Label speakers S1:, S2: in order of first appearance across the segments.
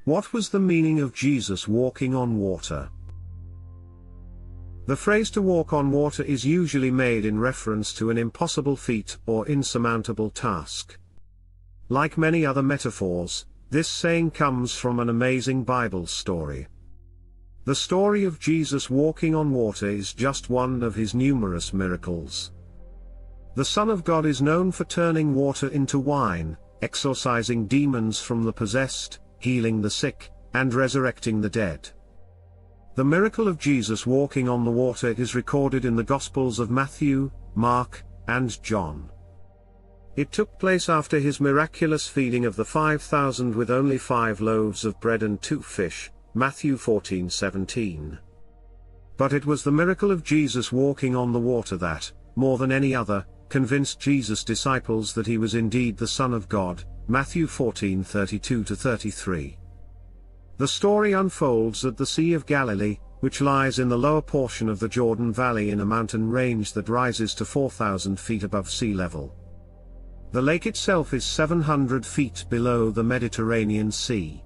S1: What was the meaning of Jesus walking on water? The phrase "to walk on water" is usually made in reference to an impossible feat or insurmountable task. Like many other metaphors, this saying comes from an amazing Bible story. The story of Jesus walking on water is just one of his numerous miracles. The Son of God is known for turning water into wine, exorcising demons from the possessed, healing the sick, and resurrecting the dead. The miracle of Jesus walking on the water is recorded in the Gospels of Matthew, Mark, and John. It took place after his miraculous feeding of the 5,000 with only 5 loaves of bread and 2 fish, Matthew 14:17. But it was the miracle of Jesus walking on the water that, more than any other, convinced Jesus' disciples that he was indeed the Son of God, Matthew 14:32-33. The story unfolds at the Sea of Galilee, which lies in the lower portion of the Jordan Valley in a mountain range that rises to 4,000 feet above sea level. The lake itself is 700 feet below the Mediterranean Sea.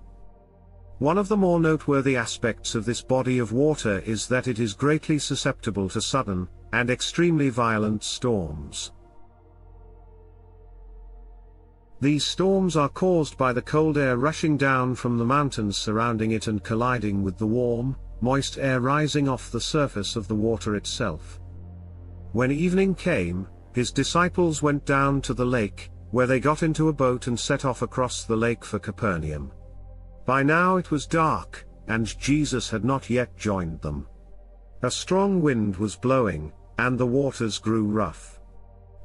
S1: One of the more noteworthy aspects of this body of water is that it is greatly susceptible to sudden, and extremely violent storms. These storms are caused by the cold air rushing down from the mountains surrounding it and colliding with the warm, moist air rising off the surface of the water itself. When evening came, his disciples went down to the lake, where they got into a boat and set off across the lake for Capernaum. By now it was dark, and Jesus had not yet joined them. A strong wind was blowing, and the waters grew rough.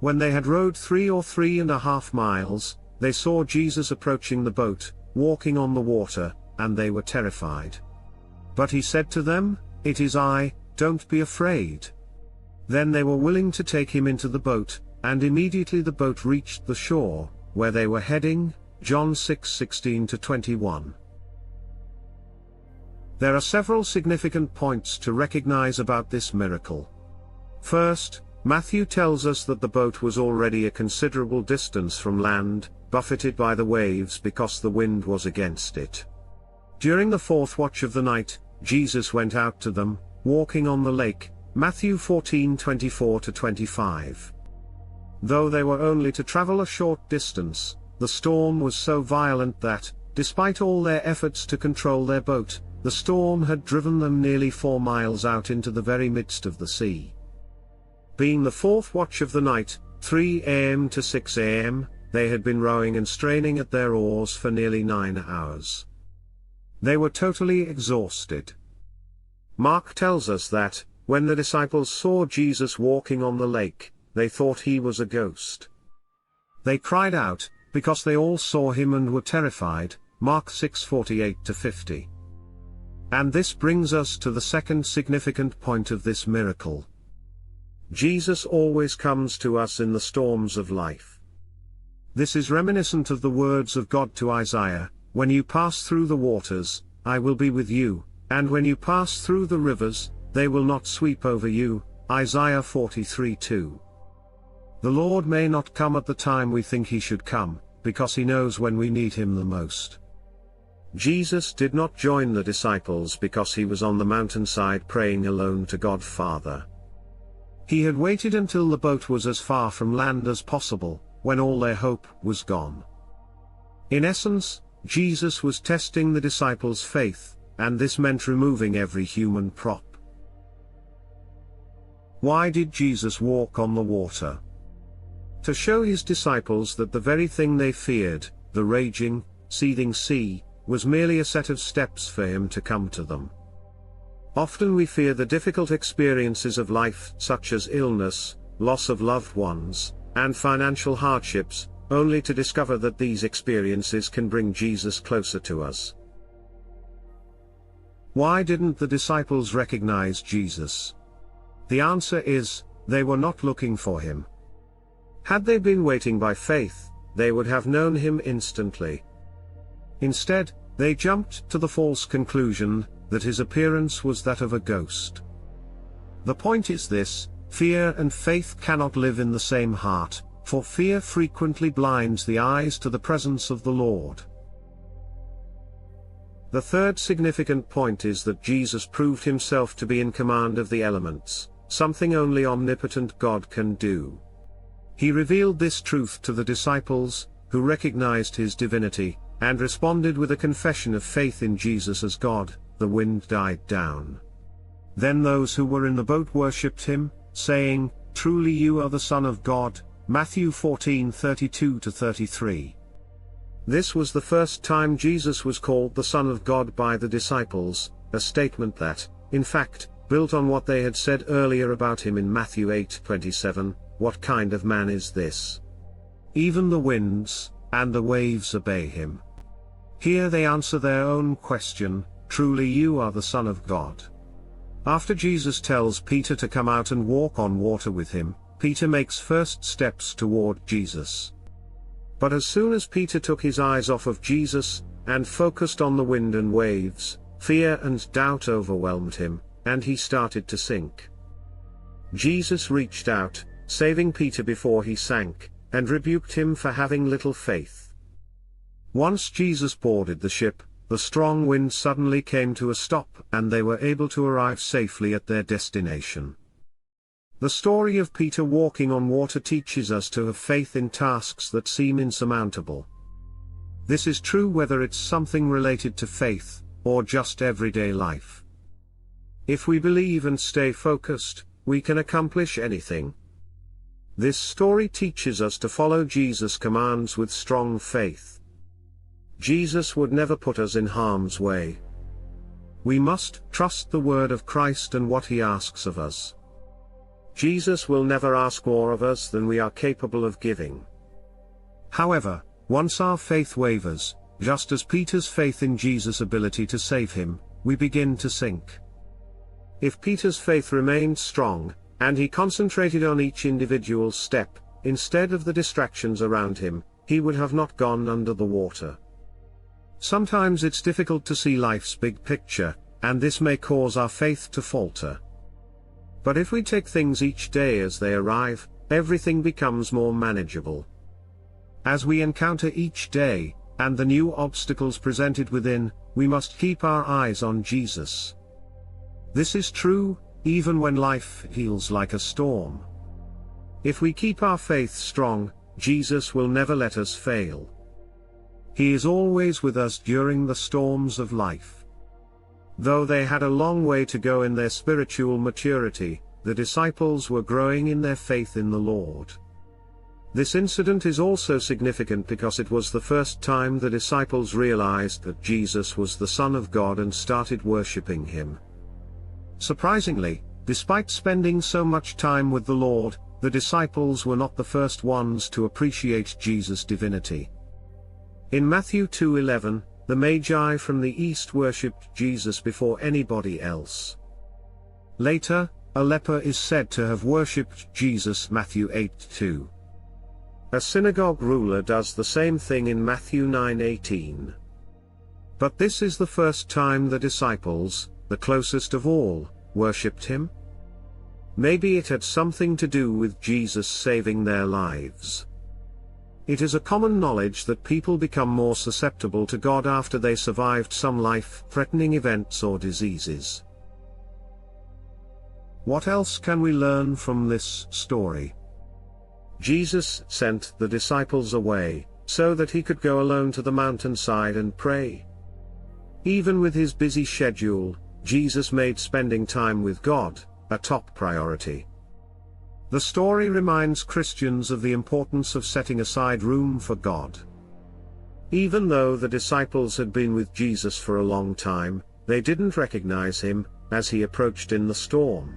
S1: When they had rowed 3.5 miles, they saw Jesus approaching the boat, walking on the water, and they were terrified. But he said to them, "It is I, don't be afraid." Then they were willing to take him into the boat, and immediately the boat reached the shore, where they were heading, John 6:16-21. There are several significant points to recognize about this miracle. First, Matthew tells us that the boat was already a considerable distance from land, buffeted by the waves because the wind was against it. During the 4th watch of the night, Jesus went out to them, walking on the lake, Matthew 14:24-25. Though they were only to travel a short distance, the storm was so violent that, despite all their efforts to control their boat, the storm had driven them nearly 4 miles out into the very midst of the sea. Being the 4th watch of the night, 3 a.m. to 6 a.m., they had been rowing and straining at their oars for nearly 9 hours. They were totally exhausted. Mark tells us that, when the disciples saw Jesus walking on the lake, they thought he was a ghost. They cried out, because they all saw him and were terrified, Mark 6:48-50. And this brings us to the second significant point of this miracle. Jesus always comes to us in the storms of life. This is reminiscent of the words of God to Isaiah, "When you pass through the waters, I will be with you, and when you pass through the rivers, they will not sweep over you," Isaiah 43:2. The Lord may not come at the time we think he should come, because he knows when we need him the most. Jesus did not join the disciples because he was on the mountainside praying alone to God Father. He had waited until the boat was as far from land as possible, when all their hope was gone. In essence, Jesus was testing the disciples' faith, and this meant removing every human prop. Why did Jesus walk on the water? To show his disciples that the very thing they feared, the raging, seething sea, was merely a set of steps for him to come to them. Often we fear the difficult experiences of life, such as illness, loss of loved ones, and financial hardships, only to discover that these experiences can bring Jesus closer to us. Why didn't the disciples recognize Jesus? The answer is, they were not looking for him. Had they been waiting by faith, they would have known him instantly. Instead, they jumped to the false conclusion that his appearance was that of a ghost. The point is this: fear and faith cannot live in the same heart, for fear frequently blinds the eyes to the presence of the Lord. The third significant point is that Jesus proved himself to be in command of the elements, something only omnipotent God can do. He revealed this truth to the disciples, who recognized his divinity, and responded with a confession of faith in Jesus as God. The wind died down. Then those who were in the boat worshipped him, saying, "Truly you are the Son of God." Matthew 14:32-33. This was the first time Jesus was called the Son of God by the disciples, a statement that, in fact, built on what they had said earlier about him in Matthew 8:27, "What kind of man is this? Even the winds and the waves obey him." Here they answer their own question, "Truly you are the Son of God." After Jesus tells Peter to come out and walk on water with him, Peter makes first steps toward Jesus. But as soon as Peter took his eyes off of Jesus, and focused on the wind and waves, fear and doubt overwhelmed him, and he started to sink. Jesus reached out, saving Peter before he sank, and rebuked him for having little faith. Once Jesus boarded the ship, the strong wind suddenly came to a stop, and they were able to arrive safely at their destination. The story of Peter walking on water teaches us to have faith in tasks that seem insurmountable. This is true whether it's something related to faith, or just everyday life. If we believe and stay focused, we can accomplish anything. This story teaches us to follow Jesus' commands with strong faith. Jesus would never put us in harm's way. We must trust the word of Christ and what he asks of us. Jesus will never ask more of us than we are capable of giving. However, once our faith wavers, just as Peter's faith in Jesus' ability to save him, we begin to sink. If Peter's faith remained strong, and he concentrated on each individual step, instead of the distractions around him, he would have not gone under the water. Sometimes it's difficult to see life's big picture, and this may cause our faith to falter. But if we take things each day as they arrive, everything becomes more manageable. As we encounter each day, and the new obstacles presented within, we must keep our eyes on Jesus. This is true, even when life feels like a storm. If we keep our faith strong, Jesus will never let us fail. He is always with us during the storms of life. Though they had a long way to go in their spiritual maturity, the disciples were growing in their faith in the Lord. This incident is also significant because it was the first time the disciples realized that Jesus was the Son of God and started worshipping him. Surprisingly, despite spending so much time with the Lord, the disciples were not the first ones to appreciate Jesus' divinity. In Matthew 2:11, the Magi from the east worshipped Jesus before anybody else. Later, a leper is said to have worshipped Jesus. Matthew 8:2. A synagogue ruler does the same thing in Matthew 9:18. But this is the first time the disciples, the closest of all, worshipped him? Maybe it had something to do with Jesus saving their lives. It is a common knowledge that people become more susceptible to God after they survived some life-threatening events or diseases. What else can we learn from this story? Jesus sent the disciples away, so that he could go alone to the mountainside and pray. Even with his busy schedule, Jesus made spending time with God a top priority. The story reminds Christians of the importance of setting aside room for God. Even though the disciples had been with Jesus for a long time, they didn't recognize him as he approached in the storm.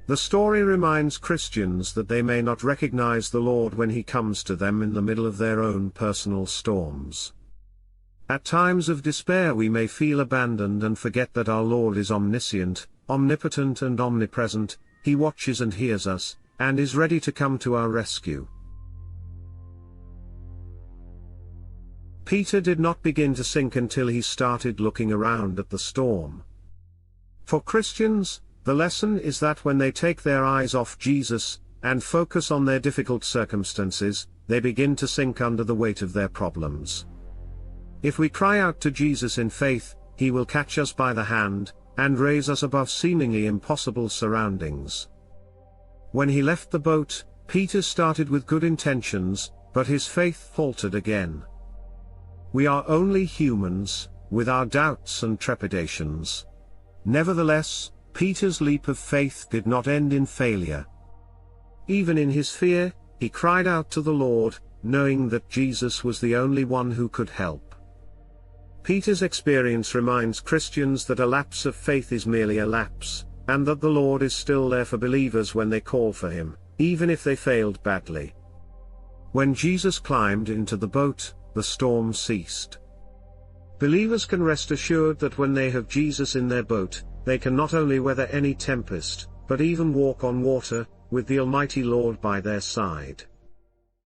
S1: The story reminds Christians that they may not recognize the Lord when he comes to them in the middle of their own personal storms. At times of despair we may feel abandoned and forget that our Lord is omniscient, omnipotent and omnipresent. He watches and hears us, and is ready to come to our rescue. Peter did not begin to sink until he started looking around at the storm. For Christians, the lesson is that when they take their eyes off Jesus, and focus on their difficult circumstances, they begin to sink under the weight of their problems. If we cry out to Jesus in faith, he will catch us by the hand, and raise us above seemingly impossible surroundings. When he left the boat, Peter started with good intentions, but his faith faltered again. We are only humans, with our doubts and trepidations. Nevertheless, Peter's leap of faith did not end in failure. Even in his fear, he cried out to the Lord, knowing that Jesus was the only one who could help. Peter's experience reminds Christians that a lapse of faith is merely a lapse, and that the Lord is still there for believers when they call for him, even if they failed badly. When Jesus climbed into the boat, the storm ceased. Believers can rest assured that when they have Jesus in their boat, they can not only weather any tempest, but even walk on water, with the Almighty Lord by their side.